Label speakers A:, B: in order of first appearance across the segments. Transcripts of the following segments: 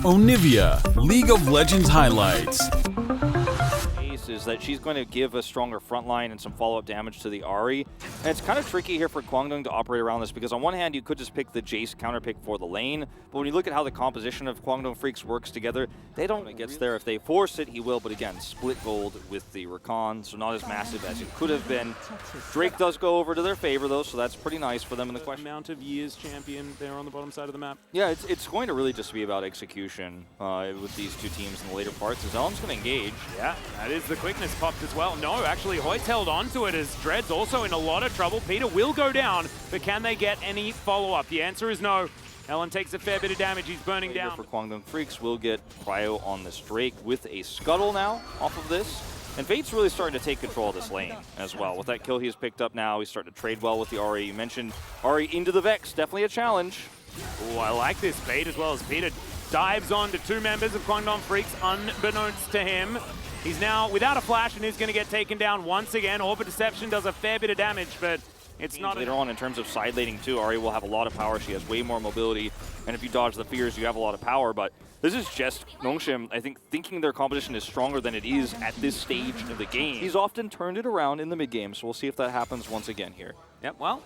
A: Onivia, League of Legends highlights.
B: Is that she's going to give a stronger front line and some follow-up damage to the Ahri. And it's kind of tricky here for Kwangdong to operate around this because on one hand you could just pick the Jace counter pick for the lane, but when you look at how the composition of Kwangdong Freecs works together, they don't it gets there. If they force it, he will, but again, split gold with the Rakan, so not as massive as it could have been. Drake does go over to their favor though, so that's pretty nice for them in the question.
C: Amount of years champion there on the bottom side of the map.
B: Yeah, it's going to really just be about execution with these two teams in the later parts. Zelem's going to engage.
C: Yeah, that is the quickness popped as well. No, actually, Hoyt's held on to it as Dread's also in a lot of trouble. Peter will go down, but can they get any follow-up? The answer is no. Ellen takes a fair bit of damage. He's burning down.
B: For Kwangdong Freecs, will get cryo on this Drake with a scuttle now off of this. And Fate's really starting to take control of this lane as well. With that kill he's picked up now, he's starting to trade well with the Ahri. You mentioned Ahri into the Vex, definitely a challenge.
C: Oh, I like this bait as well as Peter dives on to two members of Kwangdong Freecs, unbeknownst to him. He's now without a flash and is going to get taken down once again. Orbit Deception does a fair bit of damage, but it's not
B: later on in terms of side laning too. Ahri will have a lot of power. She has way more mobility, and if you dodge the fears, you have a lot of power. But this is just Nongshim, I think, thinking their competition is stronger than it is at this stage of the game. He's often turned it around in the mid game, so we'll see if that happens once again here.
C: Yep. Well,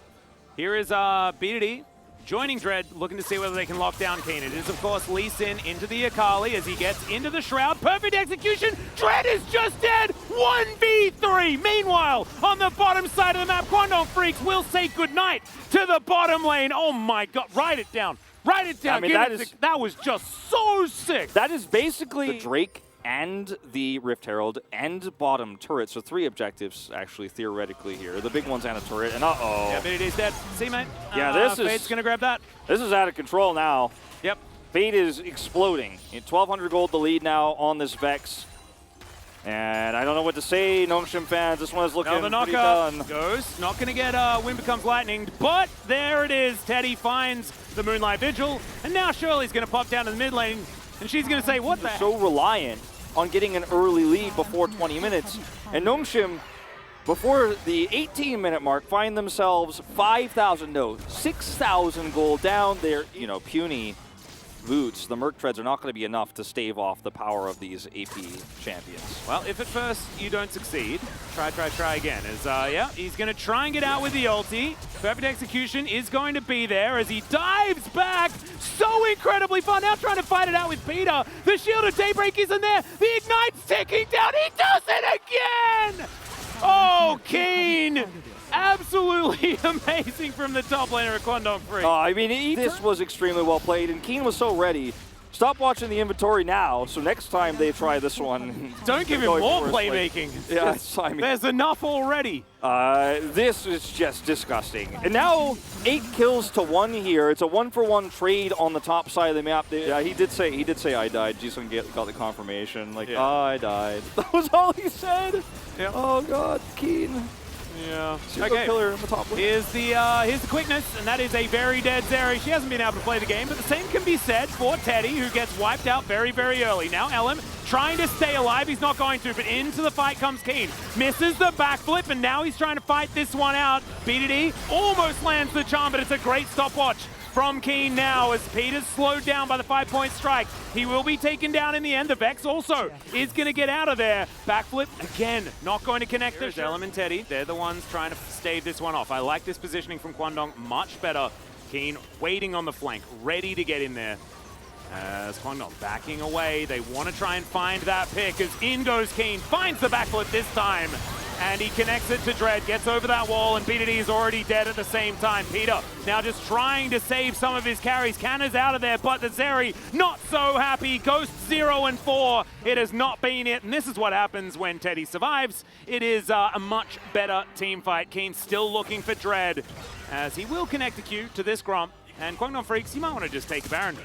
C: here is B2D. Joining Dread, looking to see whether they can lock down Keen. It is, of course, Lee Sin into the Akali as he gets into the Shroud. Perfect execution. Dread is just dead. 1v3. Meanwhile, on the bottom side of the map, Kwangdong Freecs will say goodnight to the bottom lane. Oh my God, write it down. Write it down.
B: I mean,
C: that was just so sick.
B: That is basically the Drake and the Rift Herald and bottom turret. So 3 objectives, actually, theoretically here. The big one's and a turret, and uh-oh.
C: Yeah, BDD's dead. See, mate?
B: Yeah, this is...
C: Fate's going to grab that.
B: This is out of control now.
C: Yep.
B: Fate is exploding. 1,200 gold the lead now on this Vex. And I don't know what to say, Nongshim fans. This one is looking pretty done.
C: Goes. Not going to get Wind Becomes Lightning, but there it is. Teddy finds the Moonlight Vigil, and now Shirley's going to pop down to the mid lane, and she's going to say, what the heck?
B: So reliant on getting an early lead before 20 minutes. And Nongshim, before the 18-minute mark, find themselves 5,000, no, 6,000 gold down. Their, puny boots, the Merc Treads, are not going to be enough to stave off the power of these AP champions.
C: Well, if at first you don't succeed, try again. As yeah, he's going to try and get out with the ulti. Perfect execution is going to be there as he dives back. So incredibly fun. Now trying to fight it out with Peter. The Shield of Daybreak isn't there. The Ignite's ticking down. He does it again! Oh, Keen! Absolutely amazing from the top laner of Kwangdong Freecs.
B: I mean, this was extremely well played, and Keen was so ready. Stop watching the inventory now, so next time they try this one...
C: Don't give him more playmaking.
B: Yeah,
C: there's enough already.
B: This is just disgusting. And now 8 kills to 1 here. It's a 1-for-1 trade on the top side of the map. Yeah, he did say I died. Jason got the confirmation. Like, yeah. Oh, I died. That was all he said. Yeah. Oh God, Keen.
C: Yeah.
B: Okay. Killer in the top lane.
C: Here's the quickness, and that is a very dead Zeri. She hasn't been able to play the game, but the same can be said for Teddy, who gets wiped out very, very early. Now Ellen trying to stay alive. He's not going to, but into the fight comes Keen. Misses the backflip, and now he's trying to fight this one out. BDD almost lands the charm, but it's a great stopwatch from Keen now as Peter's slowed down by the 5-point strike. He will be taken down in the end. The Vex also is going to get out of there. Backflip again, not going to connect. There's Ellen and Teddy. They're the ones trying to stave this one off. I like this positioning from Kwangdong much better. Keen waiting on the flank, ready to get in there. As Kwangdong backing away, they want to try and find that pick as in goes Keen, finds the backflip this time. And he connects it to Dread, gets over that wall, and BDD is already dead at the same time. Peter now just trying to save some of his carries. Canna's out of there, but the Zeri not so happy. Ghost 0 and 4. It has not been it, and this is what happens when Teddy survives. It is a much better team fight. Keen still looking for Dread, as he will connect a Q to this Gromp. And Kwangdong Freecs, you might want to just take a Baron.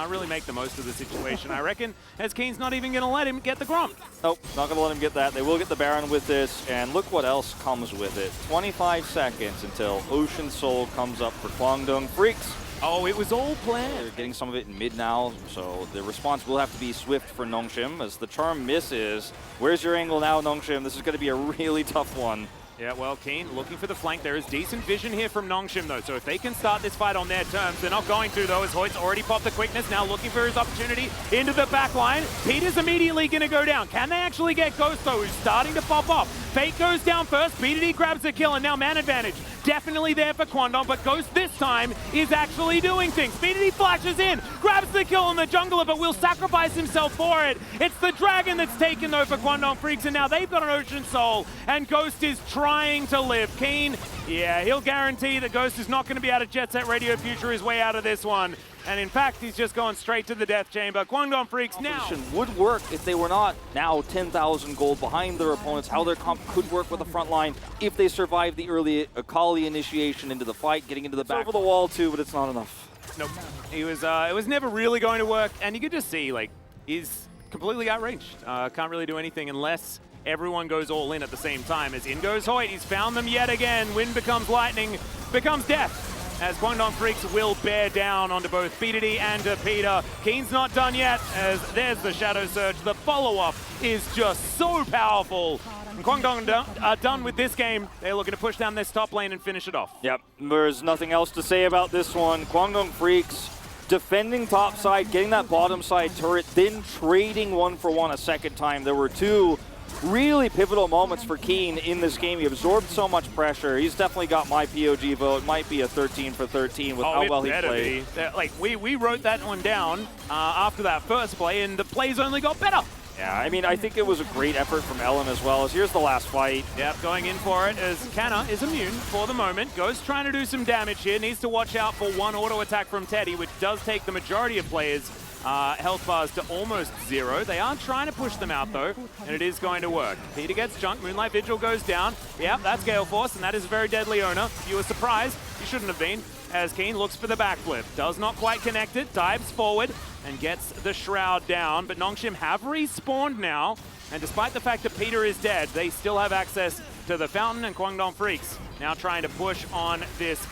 C: Really make the most of the situation, I reckon, as Keen's not even going to let him get the Gromp.
B: Nope, not going to let him get that. They will get the Baron with this, and look what else comes with it. 25 seconds until Ocean Soul comes up for Kwangdong Freecs.
C: Oh, it was all planned.
B: They're getting some of it in mid now, so the response will have to be swift for Nongshim as the charm misses. Where's your angle now, Nongshim? This is going to be a really tough one.
C: Yeah, well, Keen looking for the flank. There is decent vision here from Nongshim, though. So if they can start this fight on their terms, they're not going to, though, as Hoyt's already popped the quickness. Now looking for his opportunity into the back line. Peter's immediately going to go down. Can they actually get Ghost, though, who's starting to pop up? Fate goes down first. BDD grabs the kill, and now man advantage. Definitely there for Kwangdong, but Ghost this time is actually doing things. BDD flashes in, grabs the kill on the jungler, but will sacrifice himself for it. It's the dragon that's taken, though, for Kwangdong Freecs, and now they've got an Ocean Soul, and Ghost is trying to live. Keen, yeah, he'll guarantee that Ghost is not going to be able to Jet Set Radio Future his way out of this one. And in fact, he's just going straight to the death chamber. Kwangdong Freecs now
B: would work if they were not now 10,000 gold behind their opponents. How their comp could work with the front line if they survive the early Akali initiation into the fight, getting into the back of the wall too, but it's not enough.
C: Nope. It was never really going to work, and you could just see, like, he's completely outraged. Can't really do anything unless everyone goes all in at the same time. As in goes Hoyt, he's found them yet again. Wind becomes lightning, becomes death. As Kwangdong Freecs will bear down onto both BDD and Peter. Keen's not done yet, as there's the Shadow Surge. The follow-up is just so powerful. And Kwangdong are done with this game. They're looking to push down this top lane and finish it off.
B: Yep, there's nothing else to say about this one. Kwangdong Freecs defending top side, getting that bottom side turret, then trading 1-for-1 a second time. There were two really pivotal moments for Keen in this game. He absorbed so much pressure. He's definitely got my POG vote. Might be a 13 for 13 with how well he played.
C: Like, we wrote that one down after that first play, and the plays only got better.
B: Yeah, I mean, I think it was a great effort from Ellen as well. As here's the last fight.
C: Yep, going in for it as Canna is immune for the moment. Ghost trying to do some damage here. Needs to watch out for one auto attack from Teddy, which does take the majority of players' health bars to almost 0. They are trying to push them out, though, and it is going to work. Peter gets junked. Moonlight Vigil goes down. Yep, that's Gale Force, and that is a very deadly owner. If you were surprised, you shouldn't have been, as Keen looks for the backflip. Does not quite connect it. Dives forward and gets the Shroud down, but Nongshim have respawned now, and despite the fact that Peter is dead, they still have access to the Fountain, and Kwangdong Freecs now trying to push on this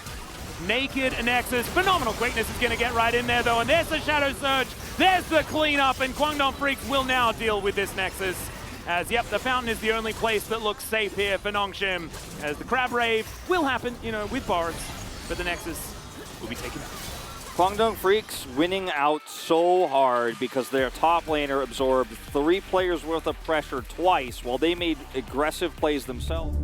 C: naked Nexus. Phenomenal quickness is going to get right in there, though, and there's the Shadow Surge, there's the cleanup, and Kwangdong Freecs will now deal with this Nexus. As, yep, the Fountain is the only place that looks safe here for Nongshim, as the Crab Rave will happen, you know, with Boris, but the Nexus will be taken out.
B: Kwangdong Freecs winning out so hard because their top laner absorbed 3 players worth of pressure twice while they made aggressive plays themselves.